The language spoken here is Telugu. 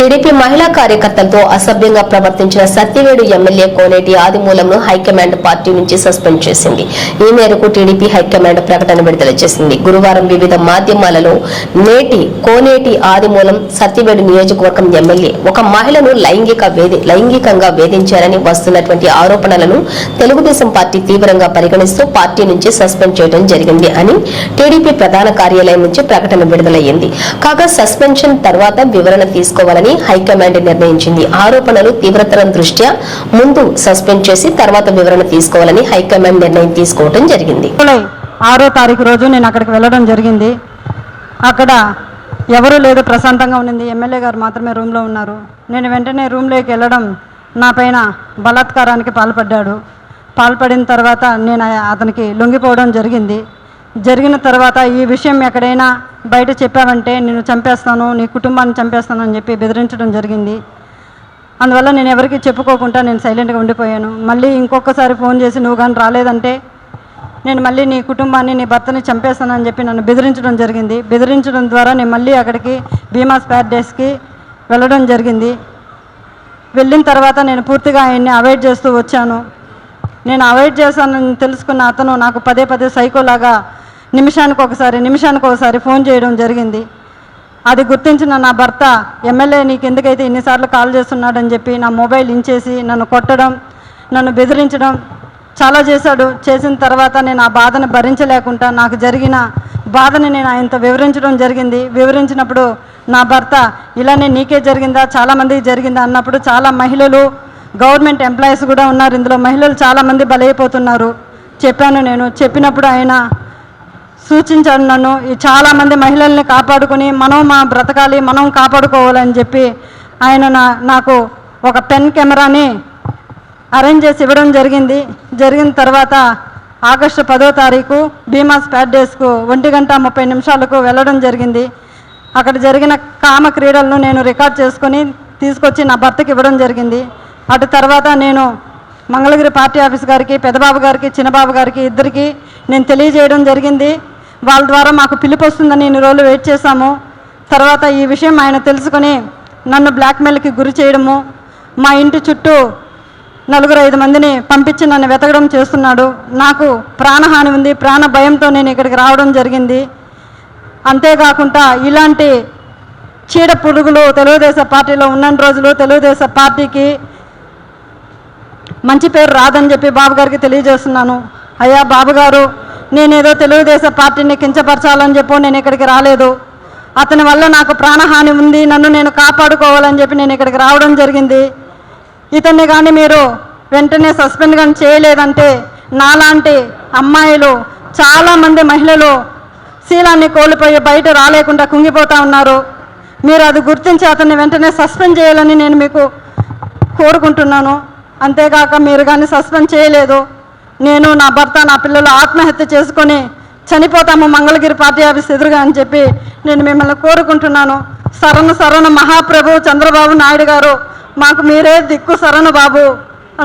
టీడీపీ మహిళా కార్యకర్తలతో అసభ్యంగా ప్రవర్తించిన సత్యవేడు ఎమ్మెల్యే కోనేటి ఆదిమూలంను హైకమాండ్ పార్టీ నుంచి సస్పెండ్ చేసింది. ఈ మేరకు టీడీపీ హైకమాండ్ ప్రకటన విడుదల చేసింది. గురువారం వివిధ మాధ్యమాలలో కోనేటి ఆదిమూలం సత్యవేడు నియోజకవర్గం ఎమ్మెల్యే ఒక మహిళను లైంగికంగా వేధించారని వస్తున్నటువంటి ఆరోపణలను తెలుగుదేశం పార్టీ తీవ్రంగా పరిగణిస్తూ పార్టీ నుంచి సస్పెండ్ చేయడం జరిగింది అని టీడీపీ ప్రధాన కార్యాలయం నుంచి ప్రకటన విడుదలయ్యింది. కాగా సస్పెన్షన్ తర్వాత వివరణ తీసుకోవాలని హైకమాండ్ నిర్ణయించింది. ఆరోపణలు తీవ్రతరం దృష్ట్యా ముందు సస్పెండ్ చేసి తర్వాత వివరణ తీసుకోవాలని హైకమాండ్ నిర్ణయం తీసుకోవడం జరిగింది. 6వ తారీఖు రోజు నేను అక్కడికి వెళ్ళడం జరిగింది. అక్కడ ఎవరూ లేదు, ప్రశాంతంగా ఉన్నింది. ఎమ్మెల్యే గారు మాత్రమే రూమ్లో ఉన్నారు. నేను వెంటనే రూమ్లోకి వెళ్ళడం నా పైన బలాత్కారానికి పాల్పడిన తర్వాత నేను అతనికి లొంగిపోవడం జరిగిన తర్వాత ఈ విషయం ఎక్కడైనా బయట చెప్పావంటే నేను చంపేస్తాను, నీ కుటుంబాన్ని చంపేస్తాను అని చెప్పి బెదిరించడం జరిగింది. అందువల్ల నేను ఎవరికి చెప్పుకోకుండా నేను సైలెంట్గా ఉండిపోయాను. మళ్ళీ ఇంకొకసారి ఫోన్ చేసి నువ్వు కానీ రాలేదంటే నేను మళ్ళీ నీ కుటుంబాన్ని, నీ భర్తని చంపేస్తానని చెప్పి నన్ను బెదిరించడం జరిగింది. బెదిరించడం ద్వారా నేను మళ్ళీ అక్కడికి భీమాస్ ప్యారడైస్కి వెళ్ళడం జరిగింది. వెళ్ళిన తర్వాత నేను పూర్తిగా ఆయన్ని అవాయిడ్ చేస్తూ వచ్చాను. నేను అవాయిడ్ చేశానని తెలుసుకున్న అతను నాకు పదే సైకోలాగా నిమిషానికి ఒకసారి ఫోన్ చేయడం జరిగింది. అది గుర్తించిన నా భర్త, ఎమ్మెల్యే నీకు ఎందుకైతే ఇన్నిసార్లు కాల్ చేస్తున్నాడని చెప్పి నా మొబైల్ ఇంచేసి నన్ను కొట్టడం, నన్ను బెదిరించడం చాలా చేశాడు. చేసిన తర్వాత నేను ఆ బాధను భరించలేకుండా నాకు జరిగిన బాధని నేను ఆయనతో వివరించినప్పుడు నా భర్త ఇలానే నీకే జరిగిందా, చాలామందికి జరిగిందా అన్నప్పుడు చాలా మహిళలు, గవర్నమెంట్ ఎంప్లాయీస్ కూడా ఉన్నారు, ఇందులో మహిళలు చాలామంది బలైపోతున్నారు చెప్పినప్పుడు ఆయన సూచించాడు నన్ను ఈ చాలామంది మహిళల్ని కాపాడుకొని మనం బ్రతకాలి, మనం కాపాడుకోవాలని చెప్పి ఆయన నాకు ఒక పెన్ కెమెరాని అరేంజ్ చేసి ఇవ్వడం జరిగిన తర్వాత ఆగస్టు 10వ తారీఖు భీమాస్ ప్యారడైస్కు 1:30 వెళ్ళడం జరిగింది. అక్కడ జరిగిన కామ క్రీడలను నేను రికార్డ్ చేసుకొని తీసుకొచ్చి నా భర్తకి ఇవ్వడం జరిగింది. అటు తర్వాత నేను మంగళగిరి పార్టీ ఆఫీస్ గారికి, పెద్దబాబు గారికి, చిన్నబాబు గారికి ఇద్దరికి నేను తెలియజేయడం జరిగింది. వాళ్ళ ద్వారా మాకు పిలుపు వస్తుందని ఇన్ని రోజులు వెయిట్ చేశాము. తర్వాత ఈ విషయం ఆయన తెలుసుకొని నన్ను బ్లాక్మెయిల్కి గురి చేయడము, మా ఇంటి చుట్టూ 4-5 మందిని పంపించి నన్ను వెతకడం చేస్తున్నాడు. నాకు ప్రాణహాని ఉంది, ప్రాణ భయంతో నేను ఇక్కడికి రావడం జరిగింది. అంతేకాకుండా ఇలాంటి చీడ పురుగులు తెలుగుదేశం పార్టీలో ఉన్న రోజులు తెలుగుదేశం పార్టీకి మంచి పేరు రాదని చెప్పి బాబు గారికి తెలియజేస్తున్నాను. అయ్యా బాబు గారు, నేనేదో తెలుగుదేశం పార్టీని కించపరచాలని చెప్పి నేను ఇక్కడికి రాలేదు. అతని వల్ల నాకు ప్రాణహాని ఉంది, నన్ను నేను కాపాడుకోవాలని చెప్పి నేను ఇక్కడికి రావడం జరిగింది. ఇతన్ని కానీ మీరు వెంటనే సస్పెండ్ కానీ చేయలేదంటే నాలాంటి అమ్మాయిలు చాలామంది మహిళలు శీలాన్ని కోల్పోయి బయట రాలేకుండా కుంగిపోతూ ఉన్నారు. మీరు అది గుర్తించి అతన్ని వెంటనే సస్పెండ్ చేయాలని నేను మీకు కోరుకుంటున్నాను. అంతేకాక మీరు కానీ సస్పెండ్ చేయలేదు, నేను, నా భర్త, నా పిల్లలు ఆత్మహత్య చేసుకొని చనిపోతాము మంగళగిరి పార్టీ ఆఫీస్ ఎదురుగా అని చెప్పి నేను మిమ్మల్ని కోరుకుంటున్నాను. శరణు మహాప్రభు చంద్రబాబు నాయుడు గారు, మాకు మీరే దిక్కు శరణు బాబు.